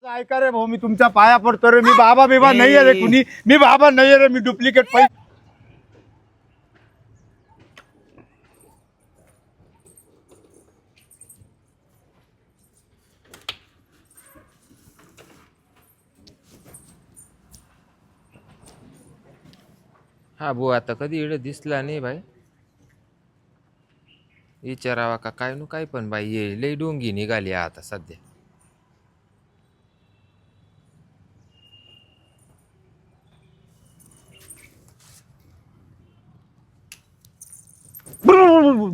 ऐका रे भाऊ, मी तुमच्या पाया पडतो रे. मी बाबा बिबा नाहीये रे कुणी. मी बाबा नाहीये रे. मी डुप्लिकेट पैसे. हा भाऊ आता कधी इकडे दिसला नाही बाई. विचारावा का काय नु काय, पण बाई ये लई डोंगी निघाली आता सध्या.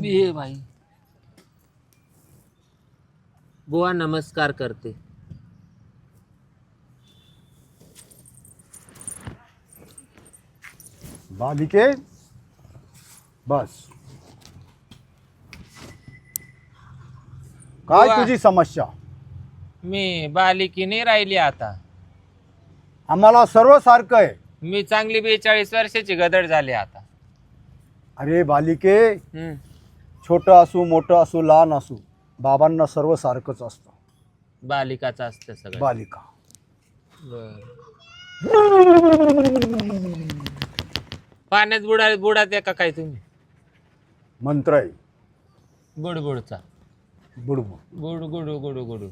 ये भाई बुवा नमस्कार करते. बालिके बस. काय बुवा. तुझी समस्या? मी बालिकी नाही राहिली आता. आम्हाला सर्व सारखं आहे. मी चांगली 42 वर्षाची गदड झाली आता. अरे बालिके, हम्म. छोटं असू मोठं असू लहान असू, बाबांना सर्व सारखंच असतं. बालिकाच असतं सगळं. बालिका. पाण्यात बुडात का काय तुम्ही? मंत्र आहे. बुडबुडचा. बुडबुड. गुडू गुडू गुडू गुडू.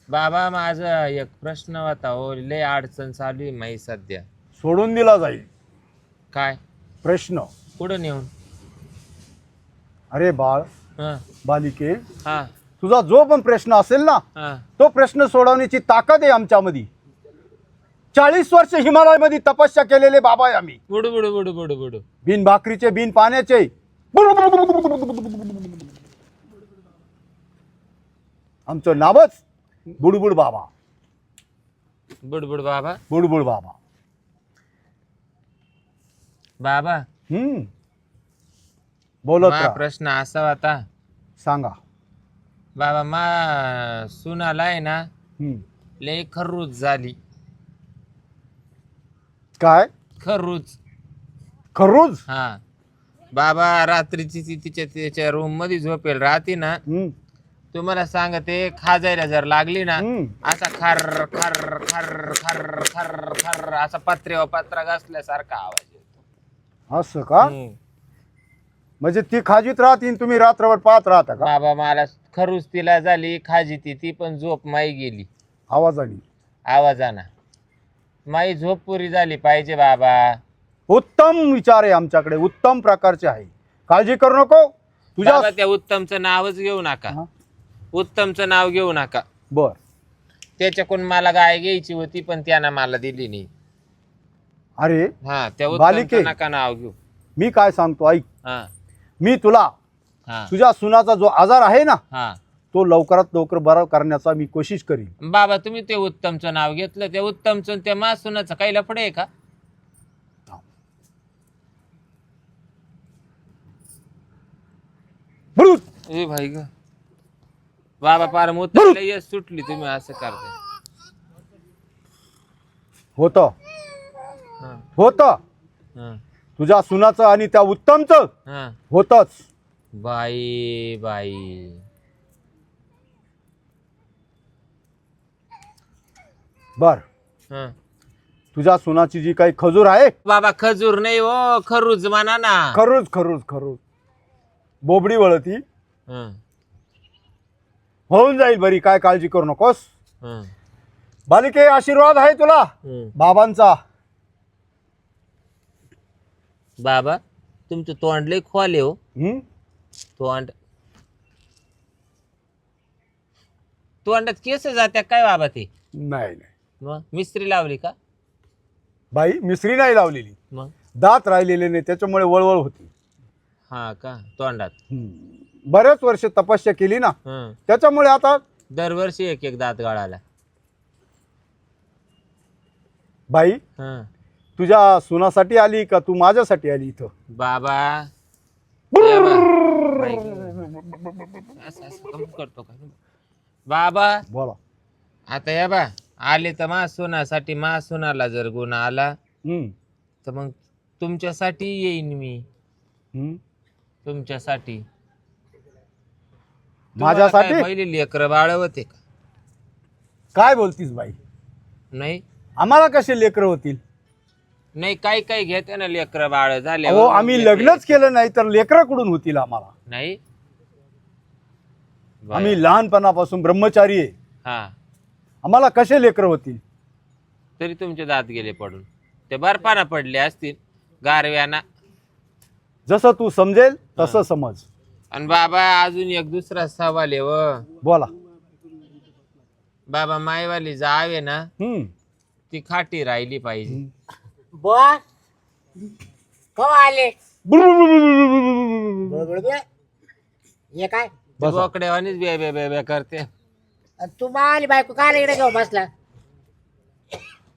बाबा माझा एक प्रश्न होता हो, लय अडचण चालू आहे माई सध्या. सोडून दिला जाईल काय प्रश्न. कुठं नेऊन? अरे बाळ हा बालिके, हा तुझा जो पण प्रश्न असेल ना, हा. तो प्रश्न सोडवण्याची ताकद आहे आमच्यामध्ये. 40 वर्ष हिमालयामध्ये तपस्या केलेले बाबा आहे आम्ही. बुडू बुडू बुडू बुडू बुडू. बिन भाकरीचे बिन पाण्याचे. आमचं नावच बुडबुड बाबा. बुडबुड बाबा. बुडबुड बाबा. बाबा बोलत मा राहा. प्रश्न असा होता सांगा. बाबा, मा सुनाला आहे ना हम्म. लय खरूच झाली. काय खरूच. खरूज? हा बाबा, रात्रीची ती त्याच्या रूम मध्ये झोपेल राहते ना, हम्म. तुम्हाला सांगते खाजायला जर लागली ना, हम्म. असा खर खर खर खर खर खर असा पत्र्यावर पत्रा घासल्यासारखा आवाज येतो. असं का? म्हणजे ती खाजीत राहतील, तुम्ही रात्रभर पाहत राहता का? बाबा मला खरूच तिला झाली, खाजी ती पण झोप माई गेली आवाजाने. आवाजाना. माई झोप पुरी झाली पाहिजे बाबा. उत्तम विचार आहे आमच्याकडे, उत्तम प्रकारचे आहे. काळजी करू नको. तुझ्या बाबा त्या उत्तमचं नावच घेऊ नका. हा? उत्तमचं नाव घेऊ नका. बर. त्याच्याकडून मला गाय घ्यायची होती पण त्यानं मला दिली नाही. अरे हा त्या बालिके. उत्तमचं नका नाव घेऊ. मी काय सांगतो ऐक. हा मी तुला हा तुझ्या सुनाचा जो आजार आहे ना, हा. तो लवकरात लवकर बरा करण्याचा मी कोशिश करीन. बाबा तुम्ही ते उत्तमचं नाव घेतलं, त्या उत्तमचं त्या मासुनाचं काही लफडे आहे का? बुडूत. ए भाई ग बाबा, पार मोठं यश सुटली तुम्ही असं करताय. होत हा होत हा तुझ्या सुनाचं आणि त्या उत्तमचं हा. होतच. बाई बाई. बर. हा. तुझ्या सुनाची जी काही खजूर आहे, बाबा खजूर नाही हो, खरूज म्हणा ना. खरूज खरूज खरूज बोबडी वळती. हं, होऊन जाईल बरी, काय काळजी करू नकोस. हं, बालिके, आशीर्वाद आहे तुला हं. बाबांचा. बाबा तुमचं तोंड लय खोले हो. हम्म? तोंड तोंडात केस जात्या काय बाबा ते? नाही नाही मग मिस्त्री लावली का? बाई, मिसरी नाही लावलेली, मग दात राहिलेले नाही, त्याच्यामुळे वळवळ होती. हा का तोंडात? बरेच वर्ष तपस्या केली ना, हं. त्याच्यामुळे आता. दरवर्षी एक एक दात गाळाला. बाई, हं. तुझ्या सुनासाठी आली का तू माझ्यासाठी आली इथं? बाबा या बा. बाई गं. असं असं कमी करतो का बाबा? बोला. आता या बा, आले तर मासुनासाठी, मासुनाला जर गुण आला हम्म. तर मग तुमच्यासाठी येईन मी. हम्म. तुमच्यासाठी. माझ्यासाठी? पहिले लेकर बाळ होते का? काय बोलतीस बाई? नाही आम्हाला कसे लेकर होतील? नाही काही काही घेते ना लेकर बाळ झाले. अहो आम्ही लग्नच केलं नाही तर लेकर कुठून होतील आम्हाला? नाही आम्ही लहानपणापासून ब्रह्मचारी आहे. हा आम्हाला कसे लेकर होतील? तरी तुमचे दात गेले पडून. ते बर्फाना पडले असतील गारव्याना. जसं तू समजेल तसं समज. आणि बाबा अजून एक दुसरा सवाल आहे व. बोला. बाबा मायवाली जावे ना हम्म. ती खाटी राहिली पाहिजे. बुवा कवा आले हे काय बसा. बोकड्यावानीच बे बे बे बे करते. आणि तू माली बायको काल इकडे घेऊन बसला?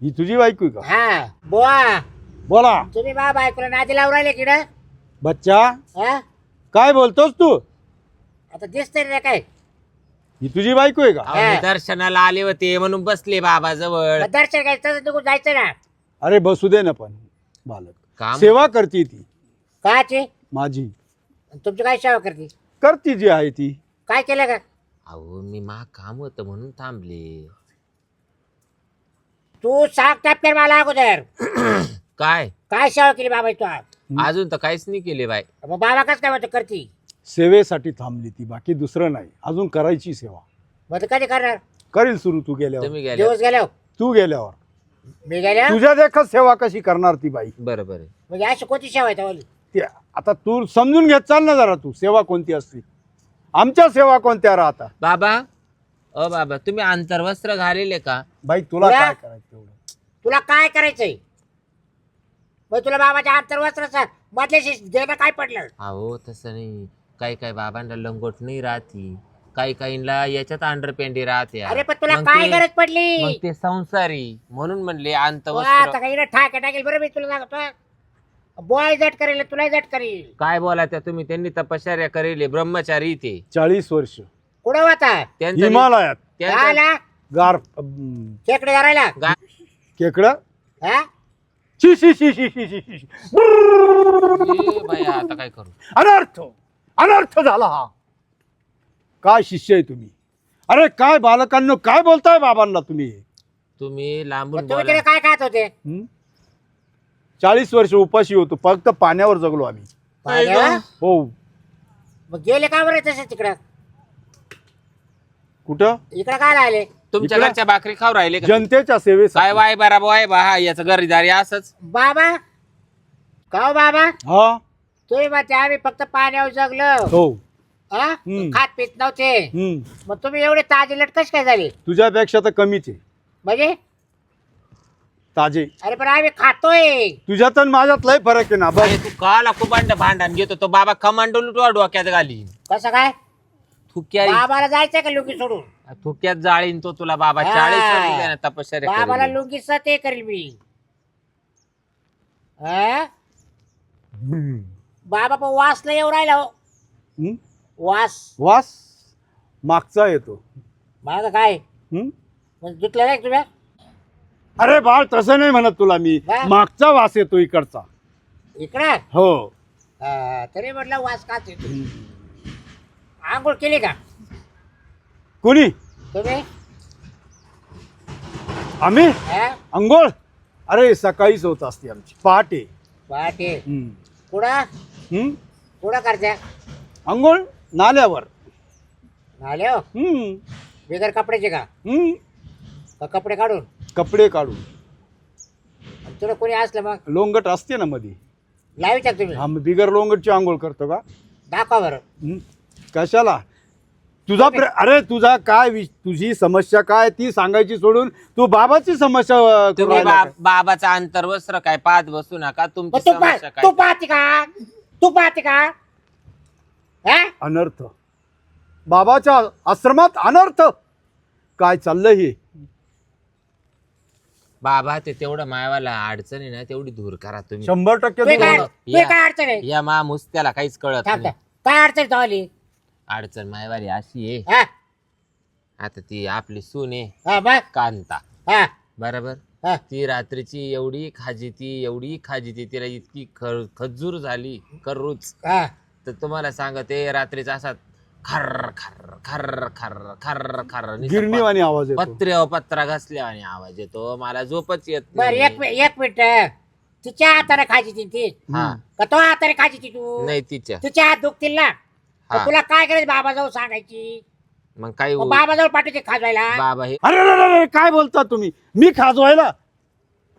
ही तुझी बायको आहे का? हा बुवा बोला. तुम्ही मा बायकोला नादी लावून राहिले किड बच्चा हा काय बोलतोस तू? आता दिसतंय ना काय ही तुझी बायको आहे का? अहो, मी दर्शनाला आले होते म्हणून बसले बाबा जवळ. मग दर्शन घ्यायचं तसं निघून जायचं ना. अरे बसू दे ना पण बालक. काम सेवा करती ती काची माझी. तुमची काय सेवा करते? करती जी आहे ती. काय केलं का? अहो मी मा काम होतं म्हणून थांबले. तू सांग टप्प्यावर मला अगोदर काय काय सेवा केली बाबा तू आज? अजून तर काहीच नाही केले बाय. मग बाबा कस काय म्हणतो करती? सेवेसाठी थांबली ती, बाकी दुसरं नाही. अजून करायची सेवा. मग कधी करणार? करील सुरू तू गेल्यावर. तुम्ही गेले दिवस गेलो तू गेल्यावर मी गेल्या तुझ्या देखत सेवा कशी करणार ती बाई? बरोबर आहे. म्हणजे अशी कोणती सेवा आहे तवाली? ती आता तू समजून घेत चाल ना जरा. तू सेवा कोणती असते, आमच्या सेवा कोणत्या राहता? बाबा बाबा तुम्ही अंतर्वस्त्र घालेले का? बाई तुला तुला- काय करायचं तेवढं? तुला काय करायचंय? मग तुला बाबाच्या अंतर्वस्त्राचा मधल्याशी देणं काय पडलं? अहो तसं नाही. काही काही बाबांना लंगोट नाही राहती. काही काहींना याच्यात अंडरपेंडी राहते. अरे पण तुला मग काय ते- गरज पडली? मग ते संसारी म्हणून म्हणले तू आता अंतवस्त्र. काही ठाक टाकेल बरं मी तुला सांगतो. बॉय जट करेल तुला जट करेल. काय बोला त्या तुम्ही? त्यांनी तपश्चर्या करेले ब्रह्मचारी ते 40 वर्ष कुठं होता? त्यांचं हिमालयात त्यांचं- आला गार खेकडे धरायला केकडं. हा? शी शी शी शी शी शी शी. ए बाया, आता काय करू? अनर्थ अनर्थ झाला हा. काय शिष्य आहे तुम्ही? अरे काय बालकांनो काय बोलताय बाबांना तुम्ही? तुम्ही लांबून मग तुम्ही बोला. तिकडे काय खात होते? 40 वर्ष उपाशी होतो, फक्त पाण्यावर जगलो आम्ही. पाण्यावर? हो. मग गेले का बरं तसे तिकडं? कुठं? इकडं काय आले? तुमच्या इकडं- घरच्या भाकरी खाऊ राहिले का? जनतेच्या काय सेवेसाठी. वाय बरा वाय बा हा याचं घरीदारी असंच. बाबा का हो बाबा हा. तुम्ही म्हणते आम्ही फक्त पाण्यावर जगलो हो. हा? हम्म. खात पित नव्हते. हम्म. मग तुम्ही एवढे ताजे लट कसे काय झाले? तुझ्यापेक्षा तर कमीच आहे म्हणजे ताजे. अरे पण आम्ही खातोय. तुझ्यात आणि माझ्यात लय फरक आहे ना. बघ अरे तू काला कुबांड भांडण घेतो तो बाबा कमांडो डोक्यात घाली. कसं काय? थुक्या बाबाला जायचंय का लुंगी सोडून? थुक्यात जाळीन तो तुला बाबा. हा. 40 वर्षी त्यानं तपश्चर्या बाबाला केलेली. लुंगीच ते करेल मी. हा? बाबा पण वासला येऊ राहिला हो. हम्म? वास वास मागचा येतो. माझं काय हम्म? म्हणजे जुटलं नाही तुम्ही? अरे बाळ तसं नाही म्हणत तुला मी. हा? मागचा वास येतो इकडचा. इकडं हो. तरी म्हटलं वास काच येतो. आंघोळ केली का कोणी? तुम्ही? आम्ही हा? अंघोळ? अरे सकाळीच होत असते आमची, पहाटे. पहाटे हम्म. कुठं हम्म? कुठं करत्या? अंघोळ नाल्यावर. आले हो हम्म. बिगर कपड्याचे का? हम्म. का कपडे काढून? कपडे काढून. आणि तुला कोणी असलं मग लोंगट असते ना मध्ये. लाविता तुम्ही? आम्ही बिगर लोंगटची आंघोळ करतो का? दाखवा बरं. हम्म? कशाला? तुझा अरे तुझा काय तुझी समस्या काय ती सांगायची सोडून तू बाबाची समस्या करून तुम्ही राहिला काय? बाबाचा अंतर्वस्त्र काय पाहत बसू नका. मग तुमची तू समस्या तू काय? पाहते का? तू पाहते का? हा? अनर्थ. बाबाच्या आश्रमात अनर्थ. काय चाललंय हे? बाबा ते तेवढं मायवाला अडचण आहे ना तेवढी दूर करा तुम्ही. 100% तुझी काय दूर. तुझी काय अडचण आहे? या मामूस त्याला काहीच कळत थांब नाही. थांब. काय अडचण तवाली? अडचण मायवाली अशी आहे. हा? आता ती आपली सून आहे हा मग? कांता. हा? बरोबर. हा? ती रात्रीची एवढी खाजीती तिला इतकी खजूर झाली कर्रूच. हा? तर तुम्हाला सांगते रात्रीचा असा खर खर खर खर खर खर गिरणीवाणी आवाज येतो. पत्रा घासल्यावानी आवाज येतो. मला झोपच येत बर नाही. एक मिनिट तिच्या हाताने खायची ती हा का तो हाताने खायची तू नाही तिच्या तिच्या हात दुखतील ना हा. मग तुला काय करायचं बाबा जाऊ सांगायची मग काय मग बाबा जाऊ पाठवायचे खाजवायला बाबा हे अरे अरे, अरे, अरे, काय बोलता तुम्ही? मी खाजवायला?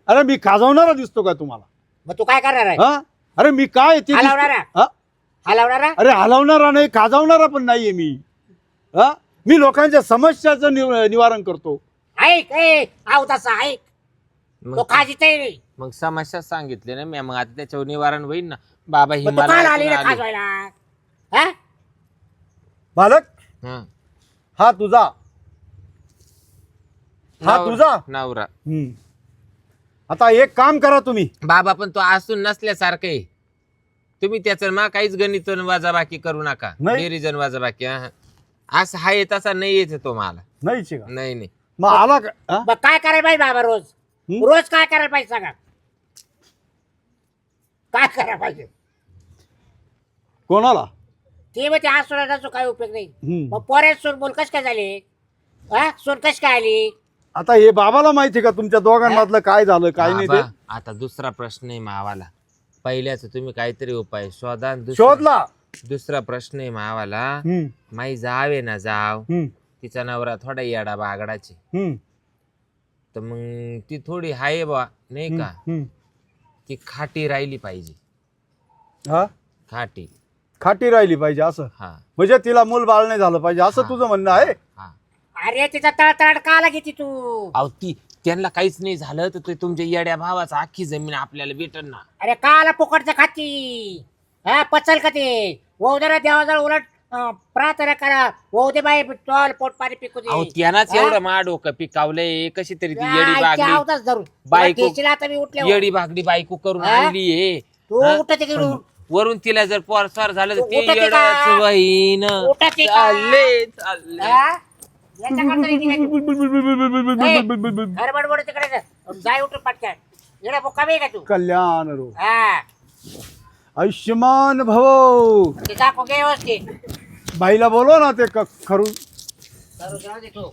अरे मी खाजवणारा दिसतो का तुम्हाला? मग तू काय करणार आहे हा? अरे मी काय ते दिसतो? हलवणारा? हा? हलवणारा अरे हलवणारा नाही, खाजवणारा पण नाहीये मी. हा? मी लोकांच्या समस्याचं निवारण करतो. ऐक आव तसा ऐक तो मग खाजीच आहे मग समस्या सांगितली ना मी. मग आता त्याच्यावर निवारण होईल ना. बाबा मग तू काय आली रे हिमालय खाजवायला हा बालक, हा तुझा, हा तुझा. नवरा हम्म. आता एक काम करा तुम्ही. बाबा पण तो असून नसल्यासारखं आहे. तुम्ही त्याचं ना काहीच गणित वजाबाकी करू नका. नाही. बेरीजन वजाबाकी असं आहे तसा नाही येते तो मला. नाहीच का? नाही नाही मग आला का? हा? मग काय करायला पाहिजे बाबा रोज रोज काय करायला पाहिजे सांगा काय करायला पाहिजे कोणाला? ते मग ते आज सोडायचा काही उपयोग नाही हम्म. मग पोऱ्यात सोन बोल कश काय झाले हा सोन कश काय आली आता हे बाबाला माहिती का तुमच्या दोघांमधलं काय झालं काय नाही ते? बाबा, आता दुसरा प्रश्न आहे मावाला. पहिल्याच तुम्ही काहीतरी उपाय शोधा आणि दुसरा शोधला. दुसरा प्रश्न आहे मावाला. हम्म. माई जाव आहे ना जाव हम्म. तिचा नवरा थोडा येडा बागडाची. हम्म. तर मग ती थोडी हाय बा नाही का. हम्म. ती खाटी राहिली पाहिजे. हा? खाटी खाटी राहिली पाहिजे असं? हा म्हणजे तिला मूल बाळ नाही झालं पाहिजे असं हा. तुझं म्हणणं आहे? हा. अरे तिचा तळतळ का घेती तू अहो ती त्यांना काहीच नाही झालं तर ते तुमच्या येड्या भावाचा अख्खी जमीन आपल्याला भेटन ना. अरे काला फुकटचं खाती हा पचल का ते वहू जरा देवाजवळ उलट प्रार्थना करा वहू दे बाई चल पोट पाणी पिकू अहो दे त्यांनाच हा? एवढं मा डोकं पिकावलंय. कशी तरी ती येडी बागडी बायको- आता मी उठले येडी बागडी बायको करून हा? आणली आहे. तू हा? उठते तिकडून वरून तिला जर पोरस्वार झालं तर तू ते उठते का? येडच वहीन उठते का? चालले चालले. हा? याच्याकडे तरी तिकडे घर बडबड तिकडे जाय उठून पटकन येडा बोका बे का तू कल्याण रो हा आयुष्यमान भव. ते दाखव घे व्यवस्थित बाईला बोलव ना ते खरू. करू जाऊ दे तू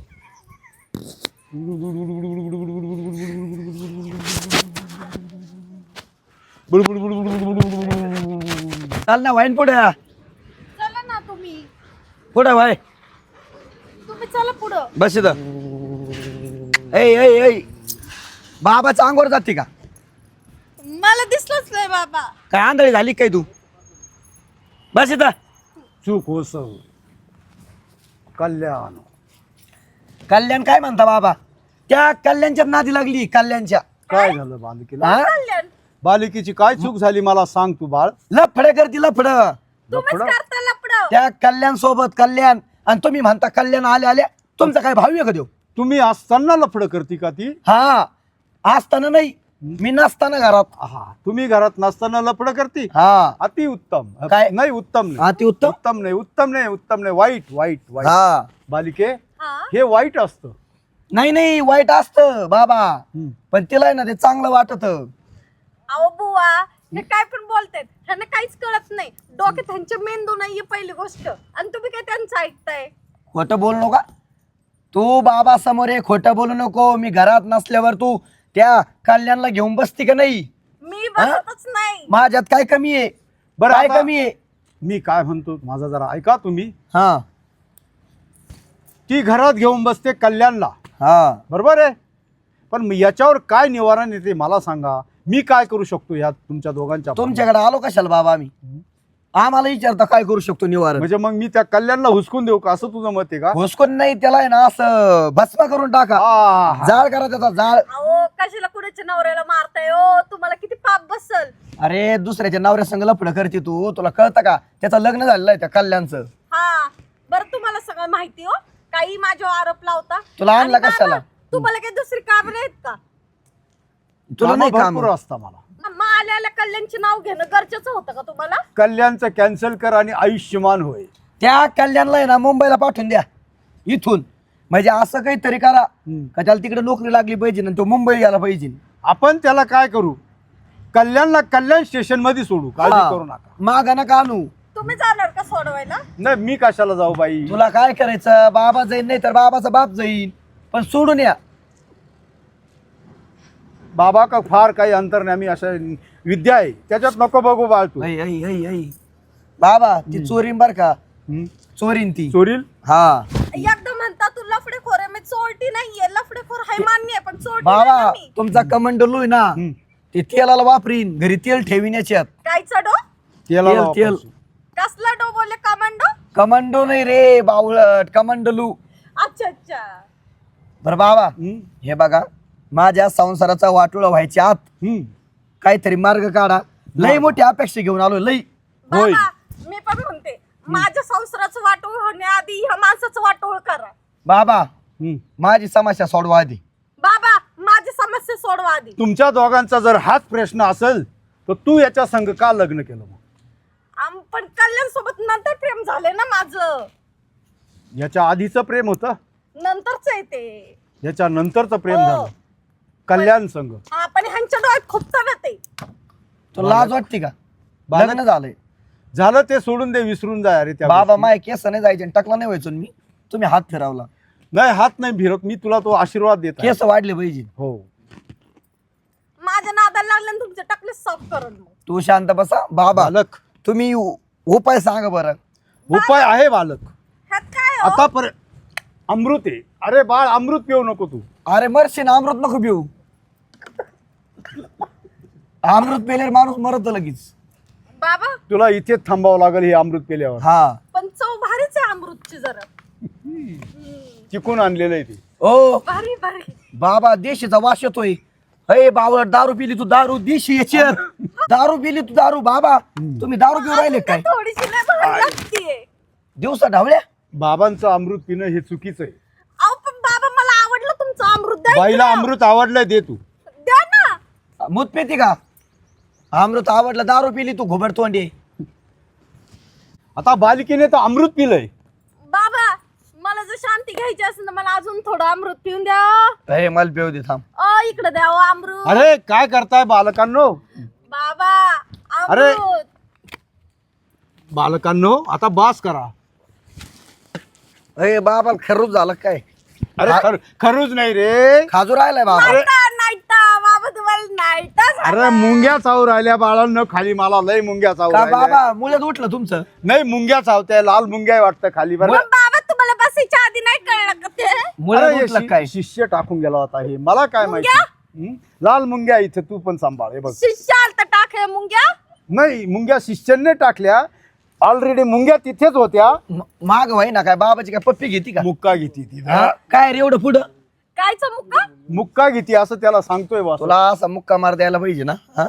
चाल ना वाईन पुढे चला ना तुम्ही पुढे वाय तुम्ही चला पुढं बस इथं. ऐ ऐ ऐ बाबाच्या अंगावर जाते का? मला दिसलंच नाही बाबा काय आंधळी झाली काय तू? बस इथं. चूक हो सर. कल्याण. कल्याण काय म्हणता बाबा? त्या कल्याणच्या नादी लागली. कल्याणच्या काय झालं बालिकेला? हा? कल्याण बालिकेची काय चूक झाली मला सांग तू बाळ. लफड करती लफड तुम्हीच लफडं? करता लपड त्या कल्याण सोबत कल्याण आणि तुम्ही म्हणता कल्याण आल्या आल्या. तुमचा काय भाव आहे का देऊ? तुम्ही असताना लफड करती का ती? हा असताना नाही मी नसताना घरात. हा तुम्ही घरात नसताना लफड करती? हा अति उत्तम. काय? नाही उत्तम नाही. अति उत्तम. उत्तम नाही उत्तम नाही उत्तम नाही वाईट वाईट वाईट. हा बालिके हा हे वाईट असतं. नाही नाही वाईट असतं बाबा हम्म. पण तिला आहे ना ते चांगलं वाटत. अहो बुवा हे काय पण बोलतायत ह्यांना काहीच कळत नाही डोक्यात त्यांच्या मेंदू नाहीये पहिली गोष्ट आणि तुम्ही काय त्यांचं ऐकताय खोटं बोलू नका तू बाबा समोर आहे. खोटं बोलू नको. मी घरात नसल्यावर तू त्या कल्याणला घेऊन बसती का नाही? मी बसतच नाही माझ्यात काय कमी आहे? बरं काय आता कमी आहे? मी काय म्हणतो माझा जरा ऐका तुम्ही. हा ती घरात घेऊन बसते कल्याणला हा बरोबर आहे पण याच्यावर काय निवारण येते मला सांगा. मी काय करू शकतो ह्या तुमच्या दोघांच्या तुमच्याकडे आलो कशाला बाबा आम्ही? आम्हाला विचारता काय करू शकतो निवारण? म्हणजे मग मी त्या कल्याणला हुसकून देऊ का असं तुझं मत आहे का? घुसकून नाही त्याला आहे ना असं भस्म करून टाका. आ, जाळ करा त्याचा जाळ. अहो कशाला कुणाच्या नवऱ्याला मारताय ओ तुम्हाला किती पाप बसल अरे दुसऱ्याच्या नवऱ्या संग लफडं करते तू. तुला कळतं का त्याचं लग्न झालेलं आहे त्या कल्याणचं? हा बरं तुम्हाला सगळं माहिती हो काही माझ्यावर आरोप लावता तुला आणलं आणि कशाला? बाबा, तुम्हाला काही दुसरी काम नाहीत का तुला कामं नाही काम? भरपूर असतं मला. मग आल्याला कल्याणचे नाव घेणं गरजेचं होतं का तुम्हाला कल्याणचं कॅन्सल कर आणि आयुष्यमान होय. त्या कल्याणला आहे ना मुंबईला पाठवून द्या इथून. म्हणजे असं काहीतरी करा का त्याला तिकडे नोकरी लागली पाहिजे ना तो मुंबई गेला पाहिजे. आपण त्याला काय करू कल्याणला कल्याण स्टेशन मध्ये सोडू काळजी हा. करू नका. मागा नका आणू. तुम्ही जाणार का सोडवायला? नाही मी कशाला जाऊ बाई. तुला काय करायचं, बाबा जाईन नाही तर बाबाचा बाप जाईन, पण सोडून या. बाबा का फार काही अंतर नाही, आम्ही अशा विद्या आहे त्याच्यात नको बघू बाळ तू. ऐ, ऐ, ऐ, ऐ. बाबा ती चोरीन बर का, हं? चोरीन ती. चोरील हा एकदा म्हणता तू लफडेखोर आहे, मी चोरटी नाहीये. लफडेखोर हाय मान्य आहे, पण चोरटी नाही बाबा ना मी. तुमचा कमंडलू आहे ना, हं. ते तेलाला वापरीन, घरी तेल ठेवीन याच्यात. काय चढो? तेला तेल, लावा तेल. पासून. कसला डो बोलले? कमांडो? कमंडो नाही रे बावळट, कमंडलू. अच्छा अच्छा. बर बाबा हं? हे बघा, माझ्या संसाराचा वाटोळा व्हायच्या आत हं. काहीतरी मार्ग काढा. लई मोठी अपेक्षा घेऊन आलो, लई. होय. बाबा मी पण म्हणते, माझ्या संसाराचं वाटोळ होण्याआधी ह्या माणसाचं वाटोळ करा. बाबा हं. माझी समस्या सोडवा आधी. बाबा माझी समस्या सोडवा आधी. तुमच्या दोघांचा जर हाच प्रश्न असेल तर तू याच्या संग का लग्न केलं मग? पण कल्याण सोबत नंतर प्रेम झाले ना माझं. याच्या आधीचं प्रेम होतं, नंतरच आहे ते. याच्या नंतरचं प्रेम हो. झालं कल्याण संग. हा, पण ह्यांच्या डोळ्यात खूप ना ते. तुला लाज वाटते का? बालक- लग्न झालंय झालं ते सोडून दे, विसरून जा अरे त्या बाबा. गोष्टी. माय केस नाही जायचे, टकला नाही व्हायचो मी. तुम्ही हात फिरवला, नाही हात नाही भिरत मी, तुला तो आशीर्वाद देत आहे. केस वाढले पाहिजे. हो. माझ्या नादाला लागले आणि तुमचे टकले साफ करून मग. तू शांत बसा बाबा. बालक तुम्ही उपाय सांगा बरं. उपाय आहे बालक. ह्यात काय हो? आता अमृत आहे. अरे बाळ अमृत पिऊ नको तू. अरे मरशीन, अमृत नको पिऊ. अमृत पेल्यावर माणूस मरत लगेच. बाबा तुला इथेच थांबावं लागेल हे अमृत पिल्यावर. हा पण चव भारीच आहे अमृतची जरा. चिकून आणलेलं आहे ते. ओ भारी भारी. बाबा देशीचा वास येतोय. अय बाबा दारू पिली तू, दारू देशी याच्यात. दारू पिली तू, दारू. बाबा तुम्ही दारू पिऊ राहिले काय? थोडीशी लय भारी लागतीये. दिवसा ढवळ्या. बाबांचं अमृत पिणं हे चुकीचं आहे. अहो पण बाबा मला आवडलं तुमचं अमृत. द्या बाईला इकडं. अमृत आवडलंय दे तू. द्या ना. मूत पेती का? अमृत आवडलं, दारू पिली तू घोबड तोंडी. आता बालिकेने तर अमृत पिलंय. बाबा मला जर शांती घ्यायची असेल तर मला अजून थोडं अमृत पिऊन द्या. अरे मला पिऊ दे, थांब. इकडे द्या हो अमृत. अरे काय करताय बालकांनो? बाबा अरे. अमृत. बालकांनो आता बास करा. अरे बाबा खरूच झालं काय? अरे खरूच नाही रे. खाजू राहिलाय बाबा. नाईटा बाबा तुम्हाला नाईटा अरे मुंग्या चावू राहिल्या बाळांनो खाली. मला लय मुंग्या चावू का राहिल्या. बाबा मुळ्यात उठलं तुमचं? नाही मुंग्या चावत्या, लाल मुंग्या वाटतं खाली बरं. बाबा तुम्हाला बसायच्या आधी नाही कळलं का ते? मुळ्यात अरे, हे उठलं काय? शिष्य टाकून गेला होता हे, मला काय माहिती. हं? लाल मुंग्या इथे तू पण सांभाळ. हे बघ शिष्य आलता टाके मुंग्या. नाही मुंग्या शिष्याने टाकल्या. ऑलरेडी मुंग्या तिथेच होत्या. माग व्हाय ना काय? बाबाची काय पप्पी घेती का? मुक्का घेती ती. हा? काय रे एवढं पुढं? कायचा मुक्का? मुक्का घेती असं त्याला सांगतोय बॉस. तुला असा मुक्का मार द्यायला पाहिजे ना. हा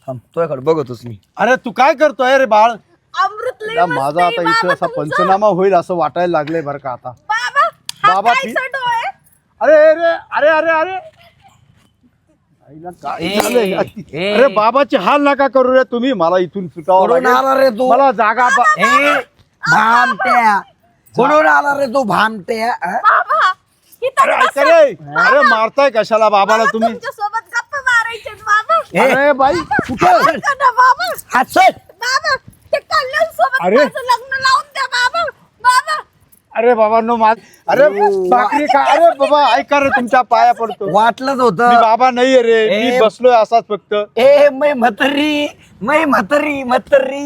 थांब, तुझ्याकडे बघतोच मी. अरे तू काय करतोय रे बाळ? अमृत लय या मस्त माझा आहे आता बाबा इथं असा तुमचं. पंचनामा होईल असं वाटायला लागलंय बरं का आता. बाबा हा बाबा कायचा डोळे? अरे अरे अरे अरे अरे आईला काय झालंय? अरे बाबाचे हाल नका करू रे तुम्ही. मला इथून सुटावं कुठून लागेल. आला रे तू? मला जागा ए भामट्या, कुठून आला रे तू भामट्या? हा? बाबा इथं अरे ऐका बसा. रे. अरे मारताय कशाला बाबाला बाबा, तुम्ही? तुमच्या सोबत गप्पा मारायचे बाबा. ए, अरे बाई कुठं? ऐका ना बाबा. हात सोड. बाबा ते कल्याण सोबत अरे. माझं लग्न लावून द्या बाबा. बाबा अरे बाबांनो अरे भाकरी का? अरे बाबा ऐका रे तुमच्या पाया पडतो. वाटलंच मी होतं. बाबा नाहीये रे. मी ए. बसलोय असाच फक्त. ए मै म्हातारी, मै म्हातारी, म्हातारी,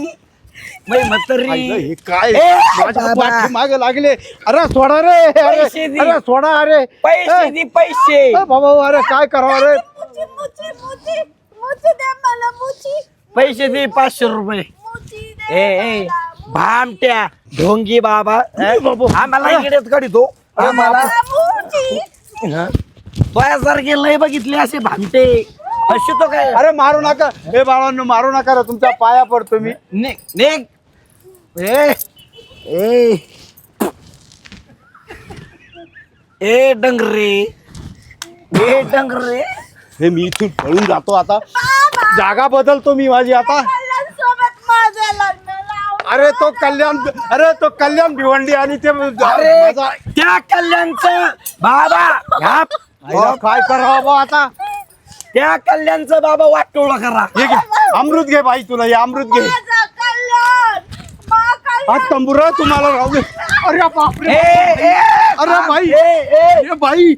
मै आईला म्हातारी. हे काय ए, माझ्या बाबा. पाठीमागे लागले. अरे सोडा रे. अरे पैसे दे. अरे सोडा अरे. पैसे दे पैसे. ए, बाबा अरे काय करावं रे? मुची मुची मुची मुची द्या मला मुची. पैसे दे 500 रुपये. मुची ए द्या ए मला. भामट्या ढोंगी बाबा. आम्हाला इकडेच काढतो. आम्हाला मुची. तुझ्यासारखे लय बघितले असे भामटे. अशी तो काय? अरे मारू नका. हे बाळांनो मारू नका रे. तुमच्या पाया पडतो मी. निघ निघ. ए ए ए डंगरे, ए डंगरे. हे मी इथून पळून जातो आता. जागा बदलतो मी माझी आता. कल्याण सोबत माझं लग्न लावून. अरे तो कल्याण भिवंडी आणि ते अरे माझा त्या कल्याणचं बाबा ह्या आईला काय करावं बा आता? त्या कल्याणचं बाबा वाटोळा करा. हे घे अमृत घे बाई. तुला हे अमृत घे. माझं कल्याण हा तंबुरा तुम्हाला राहू दे. अरे बापरे ए, ए, अरे बाई ए, ए. ए बाई